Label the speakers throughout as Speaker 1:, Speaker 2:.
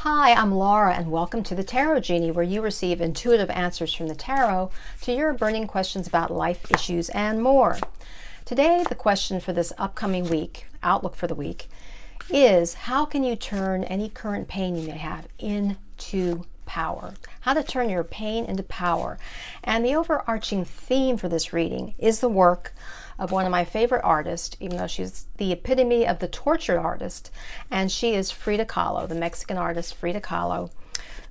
Speaker 1: Hi, I'm Laura, and welcome to the Tarot Genie, where you receive intuitive answers from the tarot to your burning questions about life issues and more. Today, the question for this upcoming week, outlook for the week, is how can you turn any current pain you may have into power? How to turn your pain into power. And the overarching theme for this reading is the work of one of my favorite artists, even though she's the epitome of the tortured artist, and she is Frida Kahlo, the Mexican artist Frida Kahlo,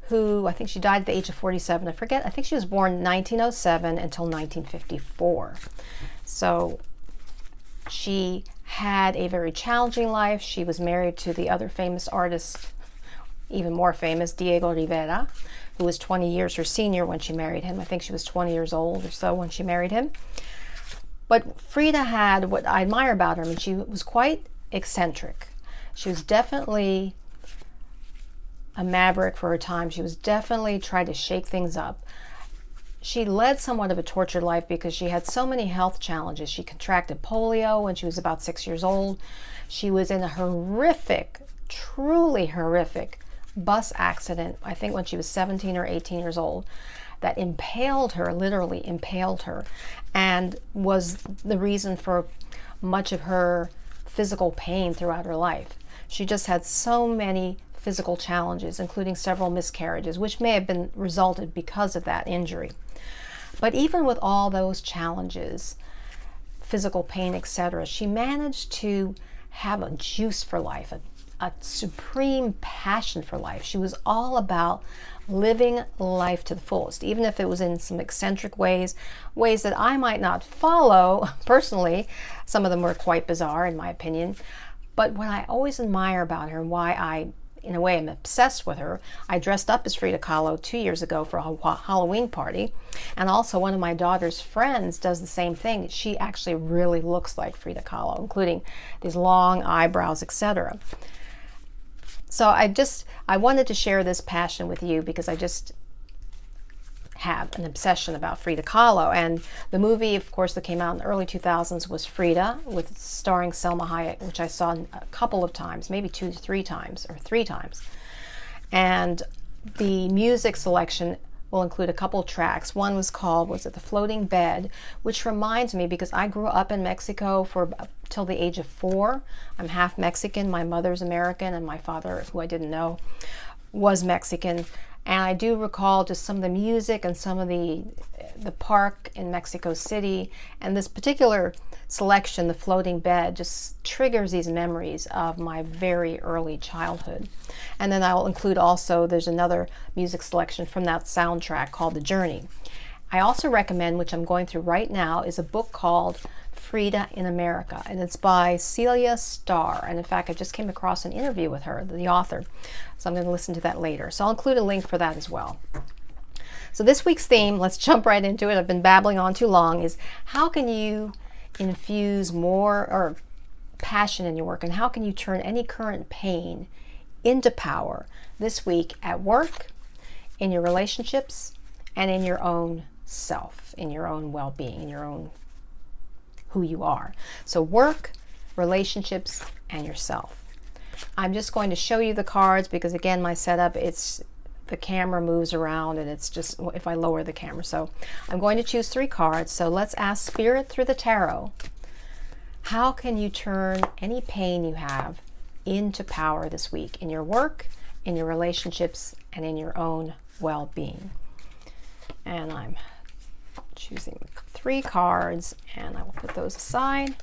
Speaker 1: who I think she died at the age of 47. I think she was born 1907 until 1954. So she had a very challenging life. She was married to the other famous artist, even more famous, Diego Rivera, who was 20 years her senior when she married him. I think she was 20 years old or so when she married him. But Frida had what I admire about her. I mean, she was quite eccentric. She was definitely a maverick for her time. She was definitely trying to shake things up. She led somewhat of a tortured life because she had so many health challenges. She contracted polio when she was about 6 years old. She was in a horrific, truly horrific bus accident, I think when she was 17 or 18 years old, that impaled her, literally impaled her, and was the reason for much of her physical pain throughout her life. She just had so many physical challenges, including several miscarriages, which may have been resulted because of that injury. But even with all those challenges, physical pain, etc., she managed to have a juice for life, a supreme passion for life. She was all about living life to the fullest, even if it was in some eccentric ways that I might not follow personally. Some of them were quite bizarre in my opinion. But what I always admire about her and why I, in a way, am obsessed with her, I dressed up as Frida Kahlo 2 years ago for a Halloween party. And also one of my daughter's friends does the same thing. She actually really looks like Frida Kahlo, including these long eyebrows, etc. So I wanted to share this passion with you because I just have an obsession about Frida Kahlo. And the movie, of course, that came out in the early 2000s was Frida, with starring Selma Hayek, which I saw a couple of times, maybe 2 to 3 times, or 3 times. And the music selection will include a couple of tracks. One was called, The Floating Bed, which reminds me, because I grew up in Mexico till the age of 4. I'm half Mexican. My mother's American, and my father, who I didn't know, was Mexican. And I do recall just some of the music and some of the park in Mexico City. And this particular selection, The Floating Bed, just triggers these memories of my very early childhood. And then I'll include also, there's another music selection from that soundtrack called The Journey. I also recommend, which I'm going through right now, is a book called Frida in America, and it's by Ceclia Stahr. And in fact, I just came across an interview with her, the author, so I'm going to listen to that later. So I'll include a link for that as well. So this week's theme, let's jump right into it. I've been babbling on too long, is how can you infuse more or passion in your work, and how can you turn any current pain into power this week at work, in your relationships, and in your own self, in your own well-being, in your own who you are. So work, relationships, and yourself. I'm just going to show you the cards because, again, my setup, the camera moves around and it's just if I lower the camera. So I'm going to choose 3 cards. So let's ask Spirit through the tarot, how can you turn any pain you have into power this week in your work, in your relationships, and in your own well-being? And I'm choosing 3 cards, and I will put those aside.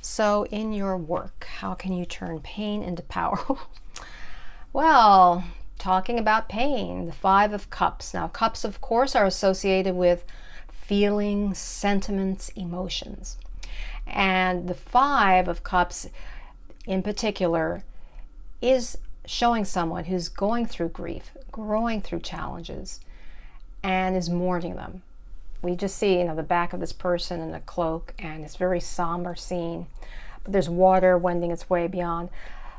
Speaker 1: So in your work, how can you turn pain into power? Well, talking about pain, the 5 of Cups. Now, cups, of course, are associated with feelings, sentiments, emotions. And the 5 of Cups, in particular, is showing someone who's going through grief, going through challenges, and is mourning them. We just see, the back of this person in a cloak, and it's a very somber scene. But there's water wending its way beyond.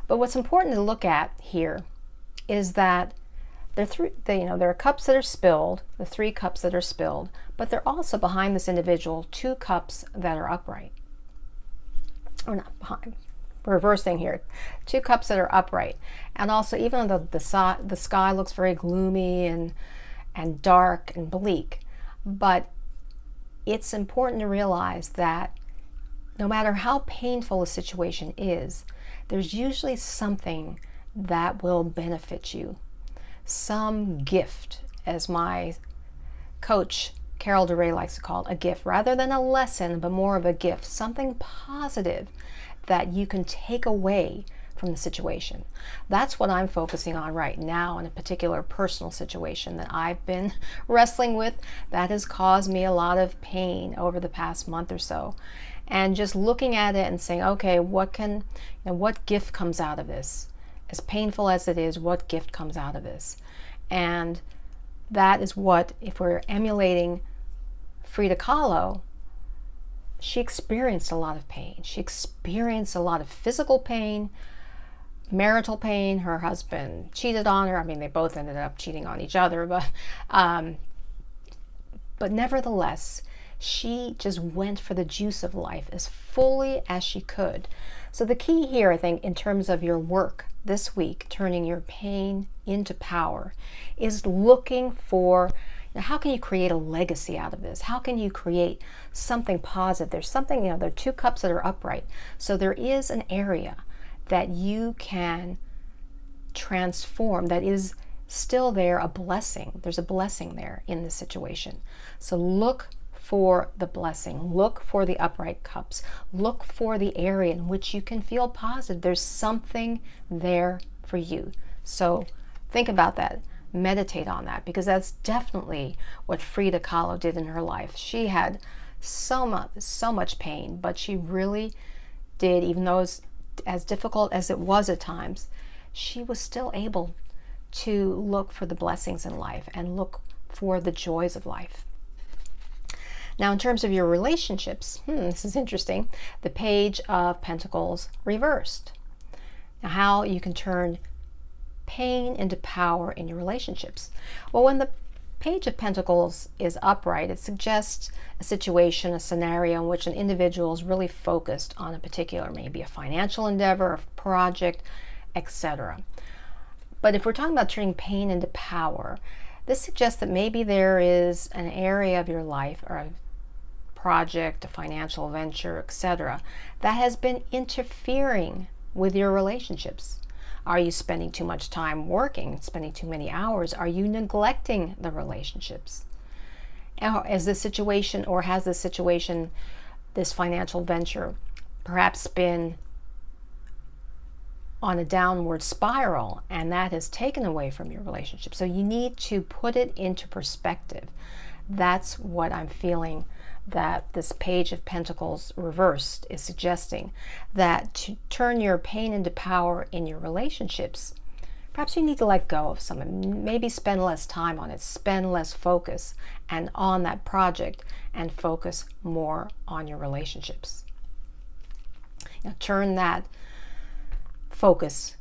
Speaker 1: But what's important to look at here is that there are cups that are spilled, the 3 cups that are spilled, but they're also behind this individual 2 cups that are upright. Or not behind. reversing here. 2 cups that are upright. And also, even though the sky looks very gloomy and dark and bleak, but it's important to realize that no matter how painful a situation is, there's usually something that will benefit you. Some gift, as my coach Carol DeRay likes to call it, a gift, rather than a lesson, but more of a gift, something positive that you can take away from the situation. That's what I'm focusing on right now in a particular personal situation that I've been wrestling with that has caused me a lot of pain over the past month or so. And just looking at it and saying, okay, what gift comes out of this? As painful as it is, what gift comes out of this? And that is what, if we're emulating Frida Kahlo, she experienced a lot of pain. She experienced a lot of physical pain, marital pain. Her husband cheated on her. I mean, they both ended up cheating on each other, but nevertheless, she just went for the juice of life as fully as she could. So the key here, I think, in terms of your work this week, turning your pain into power, is looking for, how can you create a legacy out of this? How can you create something positive? There's something, there are 2 cups that are upright. So there is an area that you can transform that is still there, a blessing. There's a blessing there in this situation. So look for the blessing. Look for the upright cups. Look for the area in which you can feel positive. There's something there for you. So think about that. Meditate on that, because that's definitely what Frida Kahlo did in her life. She had so much pain, but she really did, even though it's as difficult as it was at times, she was still able to look for the blessings in life and look for the joys of life. Now, in terms of your relationships, this is interesting. The Page of Pentacles reversed. Now, how you can turn pain into power in your relationships. Well, when the Page of Pentacles is upright, it suggests a situation, a scenario in which an individual is really focused on a particular, maybe a financial endeavor, a project, etc. But if we're talking about turning pain into power, this suggests that maybe there is an area of your life or a project, a financial venture, etc., that has been interfering with your relationships. Are you spending too much time working, spending too many hours? Are you neglecting the relationships? Has this situation, this financial venture, perhaps been on a downward spiral, and that has taken away from your relationship? So you need to put it into perspective. That's what I'm feeling that this Page of Pentacles reversed is suggesting, that to turn your pain into power in your relationships, perhaps you need to let go of some, maybe spend less time on it, spend less focus and on that project, and focus more on your relationships. Turn that focus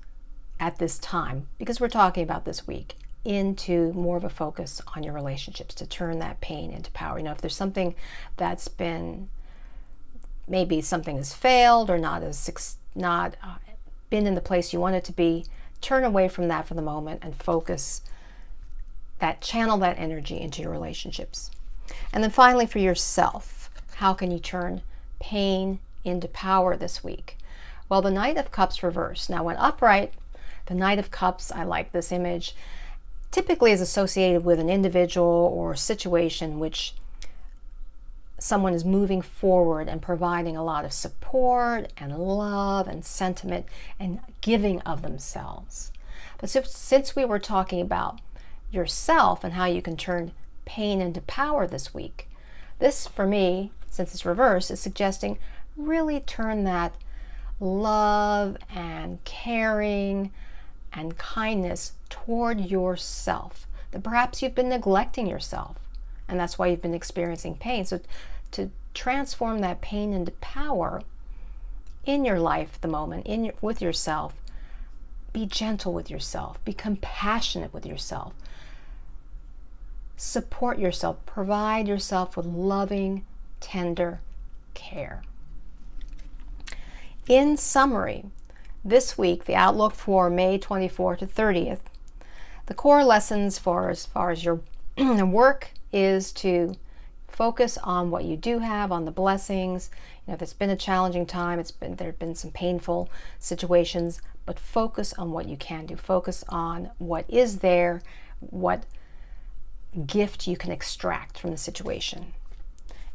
Speaker 1: at this time, because we're talking about this week, into more of a focus on your relationships, to turn that pain into power. If there's something that's been, maybe something has failed or not been in the place you want it to be, turn away from that for the moment and focus channel that energy into your relationships. And then finally, for yourself, how can you turn pain into power this week? Well, the Knight of Cups reversed. Now, when upright, the Knight of Cups, I like this image, typically is associated with an individual or situation which someone is moving forward and providing a lot of support and love and sentiment and giving of themselves. But since we were talking about yourself and how you can turn pain into power this week, this, for me, since it's reversed, is suggesting really turn that love and caring and kindness toward yourself, that perhaps you've been neglecting yourself, and that's why you've been experiencing pain. So to transform that pain into power in your life at the moment, with yourself, be gentle with yourself, be compassionate with yourself, support yourself, provide yourself with loving, tender care. In summary, this week, the outlook for May 24th to 30th, the core lessons for as far as your work is to focus on what you do have, on the blessings. If it's been a challenging time, there have been some painful situations, but focus on what you can do. Focus on what is there, what gift you can extract from the situation.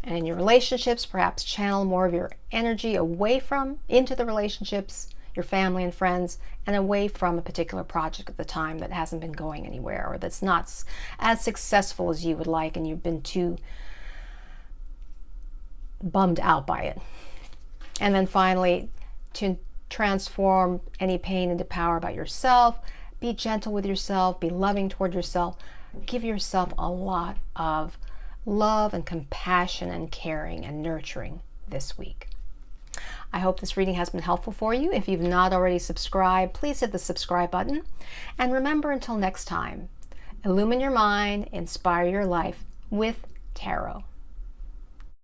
Speaker 1: And in your relationships, perhaps channel more of your energy away from, into the relationships, your family and friends, and away from a particular project at the time that hasn't been going anywhere, or that's not as successful as you would like, and you've been too bummed out by it. And then finally, to transform any pain into power about yourself, be gentle with yourself, be loving toward yourself, give yourself a lot of love and compassion and caring and nurturing this week. I hope this reading has been helpful for you. If you've not already subscribed, please hit the subscribe button. And remember, until next time, illumine your mind, inspire your life with tarot.